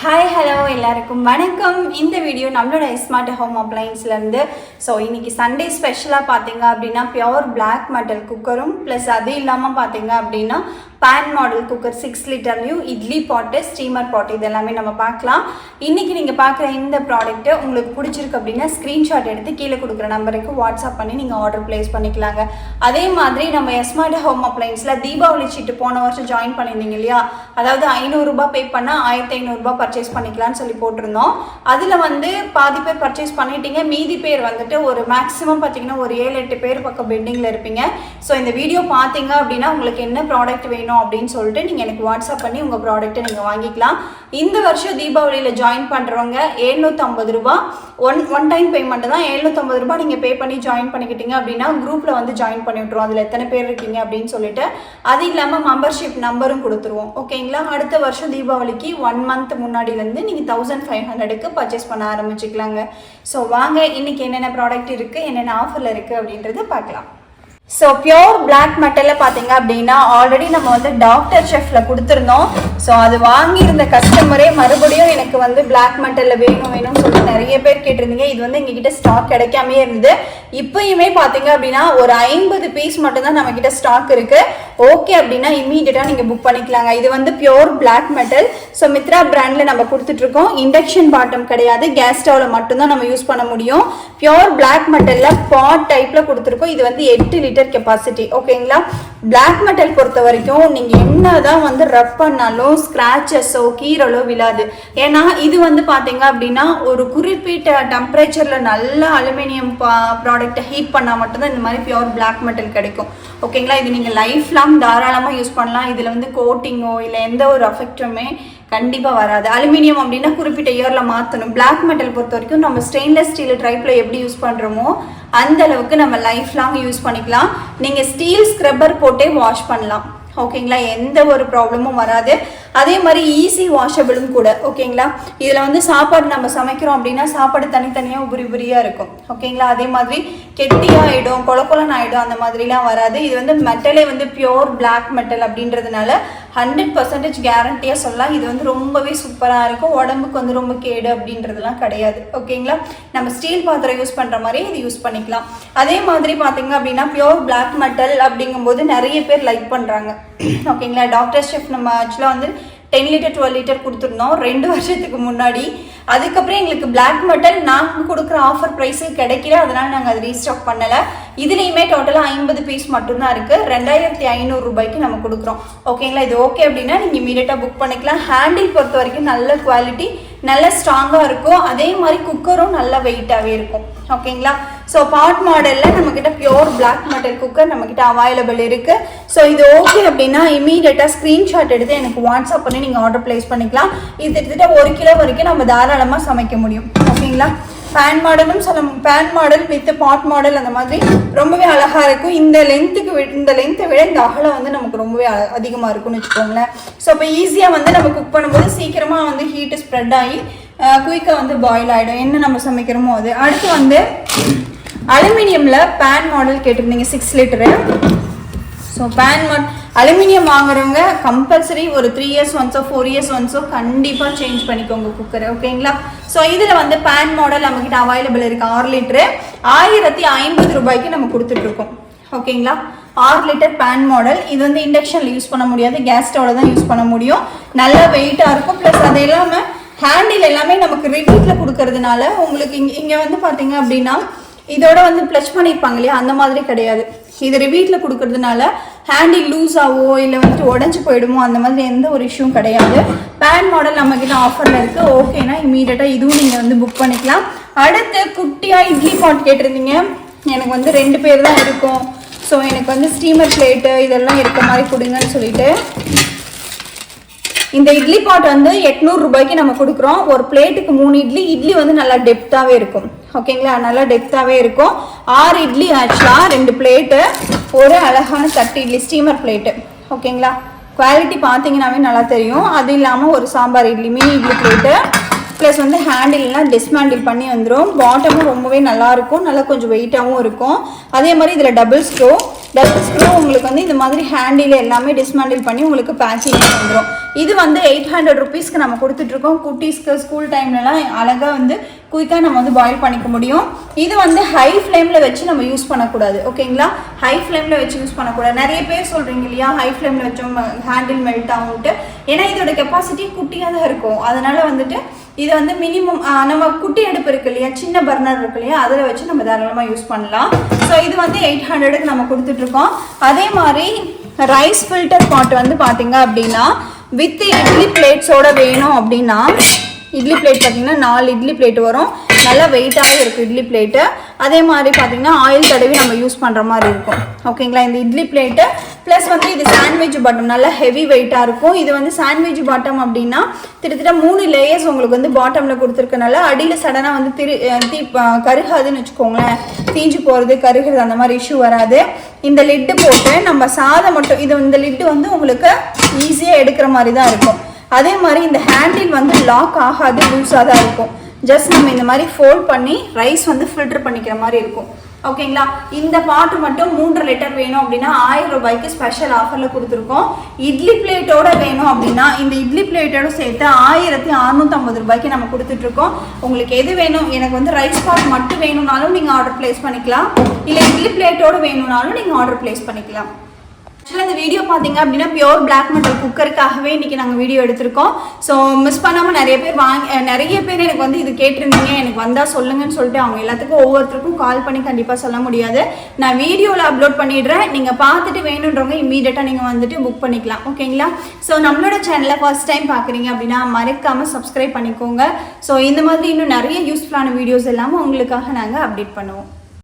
Hi hello எல்லாருக்கும் வணக்கம். இந்த வீடியோ நம்மளோட ஸ்மார்ட் ஹோம் அப்ளையன்ஸ்லேருந்து. ஸோ இன்றைக்கி சண்டே ஸ்பெஷலாக பார்த்தீங்க அப்படின்னா பியோர் பிளாக் மெட்டல் குக்கரும் ப்ளஸ் அது இல்லாமல் பார்த்தீங்க அப்படின்னா பேன் மாடல் குக்கர் 6 லிட்டர்லையும் இட்லி பாட்டு ஸ்டீமர் பாட்டு இது எல்லாமே நம்ம பார்க்கலாம். இன்றைக்கி நீங்கள் பார்க்குற இந்த ப்ராடக்ட்டு உங்களுக்கு பிடிச்சிருக்கு அப்படின்னா ஸ்க்ரீன்ஷாட் எடுத்து கீழே கொடுக்குற நம்பருக்கு வாட்ஸ்அப் பண்ணி நீங்கள் ஆர்டர் ப்ளேஸ் பண்ணிக்கலாங்க. அதே மாதிரி நம்ம ஸ்மார்ட் ஹோம் அப்ளையன்ஸில் தீபாவளி சீட்டு போன வருஷம் ஜாயின் பண்ணியிருந்தீங்க இல்லையா, அதாவது 500 ரூபாய் பே பண்ணால் 1500 ரூபாய் பர்ச்சேஸ் பண்ணிக்கலாம்னு சொல்லி போட்டிருந்தோம். அதில் வந்து பாதி பேர் பர்ச்சேஸ் பண்ணிட்டீங்க, மீதி பேர் வந்துட்டு ஒரு மேக்ஸிமம் பார்த்தீங்கன்னா ஒரு 7-8 பேர் பக்கம் பெண்டிங்கில் இருப்பீங்க. ஸோ இந்த வீடியோ பார்த்தீங்க அப்படின்னா உங்களுக்கு என்ன ப்ராடக்ட் வேணும் அப்படின்னு சொல்லிட்டு நீங்கள் எனக்கு வாட்ஸ்அப் பண்ணி உங்கள் ப்ராடக்ட்டை நீங்கள் வாங்கிக்கலாம். இந்த வருஷம் தீபாவளியில் ஜாயின் பண்ணுறவங்க 750 ரூபா ஒன் டைம் பேமெண்ட் தான். 750 ரூபா நீங்கள் பே பண்ணி ஜாயின் பண்ணிக்கிட்டீங்க அப்படின்னா குரூப்பில் வந்து ஜாயின் பண்ணி விட்ருவோம். அதில் எத்தனை பேர் இருக்கீங்க அப்படின்னு சொல்லிட்டு அது இல்லாமல் மெம்பர்ஷிப் நம்பரும் கொடுத்துருவோம். ஓகேங்களா? அடுத்த வருஷம் தீபாவளிக்கு 1 மந்த் முன்னாடியிலேருந்து நீங்கள் 1500க்கு பர்ச்சேஸ் பண்ண ஆரம்பிச்சுக்கலாங்க. ஸோ வாங்க இன்னைக்கு என்னென்ன ப்ராடக்ட் இருக்குது, என்னென்ன ஆஃபரில் இருக்குது அப்படின்றத பார்க்கலாம். ஸோ பியோர் பிளாக் மெட்டலில் பார்த்தீங்க அப்படின்னா ஆல்ரெடி நம்ம வந்து டாக்டர் ஷெஃப்ல கொடுத்துருந்தோம். ஸோ அது வாங்கியிருந்த கஸ்டமரே மறுபடியும் எனக்கு வந்து பிளாக் மெட்டலில் வேணும்னு சொல்லிட்டு நிறைய பேர் கேட்டிருந்தீங்க. இது வந்து எங்ககிட்ட ஸ்டாக் கிடைக்காமே இருந்தது. இப்போயுமே பார்த்தீங்க அப்படின்னா ஒரு 50 பீஸ் மட்டும்தான் நம்மக்கிட்ட ஸ்டாக் இருக்குது. ஓகே அப்படின்னா இம்மீடியட்டாக நீங்கள் புக் பண்ணிக்கலாங்க. இது வந்து pure black metal. So Mitra பிராண்டில் நம்ம கொடுத்துட்ருக்கோம். இண்டக்ஷன் பாட்டம் கிடையாது, கேஸ் ஸ்டவ்வில் மட்டும்தான் நம்ம யூஸ் பண்ண முடியும். பியோர் பிளாக் மெட்டலில் பாட் டைப்பில் கொடுத்துருக்கோம். இது வந்து 8 லிட்டர் கெப்பாசிட்டி. ஓகேங்களா? பிளாக் மெட்டல் பொறுத்த வரைக்கும் நீங்கள் என்னதான் வந்து ரப் பண்ணாலும் ஸ்க்ராச்சஸோ கீரலோ விழாது. ஏன்னா இது வந்து பார்த்தீங்க அப்படின்னா ஒரு குறிப்பிட்ட டெம்பரேச்சரில் நல்ல அலுமினியம் ப்ராடக்டை ஹீட் பண்ணால் மட்டும்தான் இந்த மாதிரி பியோர் பிளாக் மெட்டல் கிடைக்கும். ஓகேங்களா? இது நீங்கள் லைஃப் லாங் தாராளமாக யூஸ் பண்ணலாம். இதில் வந்து கோட்டிங்கோ இல்லை எந்த ஒரு அஃபெக்ட்டுமே கண்டிப்பாக வராது. அலுமினியம் அப்படின்னா குறிப்பிட்ட இயரில் மாற்றணும். பிளாக் மெட்டல் பொறுத்த வரைக்கும் நம்ம ஸ்டெயின்லெஸ் ஸ்டீல் டைப்பில் எப்படி யூஸ் பண்ணுறோமோ அந்த அளவுக்கு நம்ம லைஃப் லாங் யூஸ் பண்ணிக்கலாம். நீங்கள் ஸ்டீல் ஸ்க்ரப்பர் போட்டே வாஷ் பண்ணலாம். ஓகேங்களா? எந்த ஒரு ப்ராப்ளமும் வராது. அதே மாதிரி ஈஸி வாஷபிளும் கூட. ஓகேங்களா? இதில் வந்து சாப்பாடு நம்ம சமைக்கிறோம் அப்படின்னா சாப்பாடு தனித்தனியாக உபரியாக இருக்கும். ஓகேங்களா? அதே மாதிரி கெட்டியாகிடும், கொலன்னு ஆகிடும், அந்த மாதிரிலாம் வராது. இது வந்து மெட்டலே வந்து பியோர் பிளாக் மெட்டல் அப்படின்றதுனால 100% கேரண்டியாக சொல்லலாம். இது வந்து ரொம்பவே சூப்பராக இருக்கும். உடம்புக்கு வந்து ரொம்ப கேடு அப்படின்றதுலாம் கிடையாது. ஓகேங்களா? நம்ம ஸ்டீல் பாத்திரம் யூஸ் பண்ணுற மாதிரி இது யூஸ் பண்ணிக்கலாம். அதே மாதிரி பார்த்தீங்க அப்படின்னா பியோர் பிளாக் மெட்டல் அப்படிங்கும்போது நிறைய பேர் லைக் பண்ணுறாங்க. ஓகேங்களா? டாக்டர் ஷெஃப் நம்ம ஆக்சுவலாக வந்து 10 லிட்டர் 12 லிட்டர் கொடுத்துருந்தோம் 2 வருஷத்துக்கு முன்னாடி. அதுக்கப்புறம் எங்களுக்கு பிளாக் மெட்டல் நாங்கள் கொடுக்குற ஆஃபர் ப்ரைஸே கிடைக்கல, அதனால் நாங்கள் அது ரீஸ்டாக் பண்ணலை. இதுலேயுமே டோட்டலாக 50 பீஸ் மட்டும்தான் இருக்குது. 2500 ரூபாய்க்கு நம்ம கொடுக்குறோம். ஓகேங்களா? இது ஓகே அப்படின்னா நீங்கள் இமீடியட்டாக புக் பண்ணிக்கலாம். ஹேண்டில் பொறுத்த வரைக்கும் நல்ல குவாலிட்டி, நல்ல ஸ்ட்ராங்காக இருக்கும். அதே மாதிரி குக்கரும் நல்ல வெயிட்டாகவே இருக்கும். ஓகேங்களா? ஸோ பாட் மாடலில் நம்மக்கிட்ட பியோர் பிளாக் மெட்டல் குக்கர் நம்மக்கிட்ட அவைலபிள் இருக்குது. ஸோ இது ஓகே அப்படின்னா இமீடியட்டாக ஸ்க்ரீன்ஷாட் எடுத்து எனக்கு வாட்ஸ்அப் பண்ணி நீங்கள் ஆர்டர் ப்ளேஸ் பண்ணிக்கலாம். இது கிட்டத்தட்ட 1 கிலோ வரைக்கும் நம்ம தாராளமாக சமைக்க முடியும். ஓகேங்களா? பேன் மாடலும் pan model with pot model அந்த மாதிரி ரொம்பவே அழகாக இருக்கும். இந்த லென்த்தை விட இந்த அகலம் வந்து நமக்கு ரொம்பவே அதிகமாக இருக்கும்னு வச்சுக்கோங்களேன். ஸோ இப்போ ஈஸியாக வந்து நம்ம குக் பண்ணும்போது சீக்கிரமாக வந்து ஹீட்டு ஸ்ப்ரெட் ஆகி குயிக்காக வந்து பாயில் ஆகிடும் என்ன நம்ம சமைக்கிறோமோ அது. அடுத்து வந்து அலுமினியமில் பேன் மாடல் கேட்டிருந்தீங்க 6 லிட்டரு. ஸோ அலுமினியம் வாங்குறவங்க கம்பல்சரி ஒரு 3 இயர்ஸ் ஒன்ஸோ 4 இயர்ஸ் ஒன்ஸோ கண்டிப்பாக சேஞ்ச் பண்ணிக்கோங்க குக்கரை. ஓகேங்களா? ஸோ இதில் வந்து பேன் மாடல் நம்மக்கிட்ட அவைலபிள் இருக்குது. 6 லிட்டரு 1050 ரூபாய்க்கு நம்ம கொடுத்துட்ருக்கோம். ஓகேங்களா? 6 லிட்டர் பேன் மாடல். இது வந்து இண்டக்ஷனில் யூஸ் பண்ண முடியாது, கேஸ் ஸ்டவ்வில் தான் யூஸ் பண்ண முடியும். நல்லா வெயிட்டாக இருக்கும். ப்ளஸ் அது இல்லாமல் ஹேண்டில் எல்லாமே நமக்கு ரிப்பீட்டில் கொடுக்கறதுனால உங்களுக்கு இங்கே வந்து பார்த்தீங்க அப்படின்னா இதோட வந்து ப்ளச் பண்ணியிருப்பாங்க இல்லையா, அந்த மாதிரி கிடையாது. இது ரிப்பீட்டில் கொடுக்கறதுனால ஹேண்டில் லூஸ் ஆகவோ இல்லை வந்துட்டு உடஞ்சி போயிடுமோ அந்த மாதிரி எந்த ஒரு இஷ்யூவும் கிடையாது. பேன் மாடல் நம்மக்கிட்ட ஆஃபரில் இருக்குது. ஓகேனா இமீடியட்டாக இதுவும் நீங்கள் வந்து புக் பண்ணிக்கலாம். அடுத்து குட்டியாக இட்லி பாட் கேட்டிருந்தீங்க. எனக்கு வந்து 2 பேர் தான் இருக்கும். ஸோ எனக்கு வந்து ஸ்டீமர் பிளேட்டு இதெல்லாம் இருக்க மாதிரி கொடுங்கன்னு சொல்லிட்டு இந்த இட்லி பாட் வந்து 800 ரூபாய்க்கு நம்ம கொடுக்குறோம். ஒரு பிளேட்டுக்கு 3 இட்லி வந்து நல்லா டெப்த்தாகவே இருக்கும். ஓகேங்களா? நல்லா டெப்த்தாகவே இருக்கும். 6 இட்லி ஆக்சுவலாக 2 பிளேட்டு, ஒரு அழகான தட்டு இட்லி ஸ்டீமர் பிளேட்டு. ஓகேங்களா? குவாலிட்டி பார்த்தீங்கன்னாவே நல்லா தெரியும். அது இல்லாமல் ஒரு sambar idli mini idli plate, plus வந்து ஹேண்டில்லாம் டிஸ்மேண்டில் பண்ணி வந்துடும். பாட்டமும் ரொம்பவே நல்லாயிருக்கும், நல்லா கொஞ்சம் வெயிட்டாகவும் இருக்கும். அதே மாதிரி இதில் டபுள் ஸ்க்ரூ உங்களுக்கு வந்து இந்த மாதிரி ஹேண்டில் எல்லாமே டிஸ்மேண்டில் பண்ணி உங்களுக்கு பேக்கிங் வந்துடும். இது வந்து 800 ருபீஸ்க்கு நம்ம கொடுத்துட்ருக்கோம். குட்டீஸ்க்கு ஸ்கூல் டைம்லலாம் அழகாக வந்து குயிக்காக நம்ம வந்து பாயில் பண்ணிக்க முடியும். இது வந்து ஹை ஃப்ளேமில் வச்சு நம்ம யூஸ் பண்ணக்கூடாது, ஓகேங்களா? ஹை ஃப்ளேமில் வச்சு யூஸ் பண்ணக்கூடாது. நிறைய பேர் சொல்கிறீங்க இல்லையா, ஹை ஃப்ளேமில் வச்சோம் ஹேண்டில் மெல்ட் ஆகும்ட்டு. ஏன்னா இதோட கெப்பாசிட்டி குட்டியாக தான் இருக்கும். அதனால் வந்துட்டு இது வந்து மினிமம் நம்ம குட்டி அடுப்பு இருக்கு இல்லையா, சின்ன பர்னர் இருக்கு இல்லையா, அதில் வச்சு நம்ம தாராளமாக யூஸ் பண்ணலாம். ஸோ இது வந்து 800க்கு நம்ம கொடுத்துட்ருக்கோம். அதே மாதிரி ரைஸ் ஃபில்டர் பாட் வந்து பார்த்தீங்க அப்படின்னா வித் இட்லி பிளேட்ஸோட வேணும் அப்படின்னா, இட்லி பிளேட் பார்த்தீங்கன்னா 4 இட்லி பிளேட் வரும். நல்லா வெயிட்டாகவே இருக்கும் இட்லி பிளேட்டு. அதே மாதிரி பார்த்தீங்கன்னா ஆயில் தடவி நம்ம யூஸ் பண்ணுற மாதிரி இருக்கும், ஓகேங்களா? இந்த இட்லி பிளேட்டு ப்ளஸ் வந்து இது சாண்ட்விச் பாட்டம், நல்லா ஹெவி வெயிட்டாக இருக்கும். இது வந்து சாண்ட்விச் பாட்டம் அப்படின்னா கிட்டத்தட்ட 3 லேயர்ஸ் உங்களுக்கு வந்து பாட்டமில் கொடுத்துருக்கனால அடியில் சடனாக வந்து கருகாதுன்னு வச்சுக்கோங்களேன். தீஞ்சு போகிறது, கருகிறது, அந்த மாதிரி இஷ்யூ வராது. இந்த லிட்டு போட்டு நம்ம சாதம் மட்டும், இது இந்த லிட்டு வந்து உங்களுக்கு ஈஸியாக எடுக்கிற மாதிரி தான் இருக்கும். அதே மாதிரி இந்த ஹேண்டில் வந்து லாக் ஆகாது, லூஸாக தான் இருக்கும். ஜஸ்ட் நம்ம இந்த மாதிரி ஃபோல்ட் பண்ணி ரைஸ் வந்து ஃபில்டர் பண்ணிக்கிற மாதிரி இருக்கும், ஓகேங்களா? இந்த பாட்டு மட்டும் 3 லிட்டர் வேணும் அப்படின்னா 1000 ரூபாய்க்கு ஸ்பெஷல் ஆஃபரில் கொடுத்துருக்கோம். இட்லி பிளேட்டோட வேணும் அப்படின்னா இந்த இட்லி பிளேட்டோட சேர்த்து 1650 ரூபாய்க்கு நம்ம கொடுத்துட்ருக்கோம். உங்களுக்கு எது வேணும், எனக்கு வந்து ரைஸ் பாட் மட்டும் வேணும்னாலும் நீங்கள் ஆர்டர் ப்ளேஸ் பண்ணிக்கலாம், இல்லை இட்லி பிளேட்டோடு வேணும்னாலும் நீங்கள் ஆர்டர் ப்ளேஸ் பண்ணிக்கலாம். ஆக்சுவலாக இந்த வீடியோ பார்த்தீங்க அப்படின்னா பியோர் பிளாக் மெட்டல் குக்கருக்காகவே இன்றைக்கி நாங்கள் வீடியோ எடுத்திருக்கோம். ஸோ மிஸ் பண்ணாமல் நிறைய பேர் எனக்கு வந்து இது கேட்டிருந்தீங்க, எனக்கு வந்தால் சொல்லுங்கன்னு சொல்லிட்டு அவங்க எல்லாத்துக்கும் ஒவ்வொருத்தருக்கும் கால் பண்ணி கண்டிப்பாக சொல்ல முடியாது. நான் வீடியோவில் அப்லோட் பண்ணிடுறேன், நீங்கள் பார்த்துட்டு வேணுன்றவங்க இம்மீடியட்டாக நீங்கள் வந்துட்டு புக் பண்ணிக்கலாம், ஓகேங்களா? ஸோ நம்மளோட சேனலை ஃபர்ஸ்ட் டைம் பார்க்குறீங்க அப்படின்னா மறக்காமல் சப்ஸ்கிரைப் பண்ணிக்கோங்க. ஸோ இந்த மாதிரி இன்னும் நிறைய யூஸ்ஃபுல்லான வீடியோஸ் எல்லாமே உங்களுக்காக நாங்கள் அப்டேட் பண்ணுவோம்.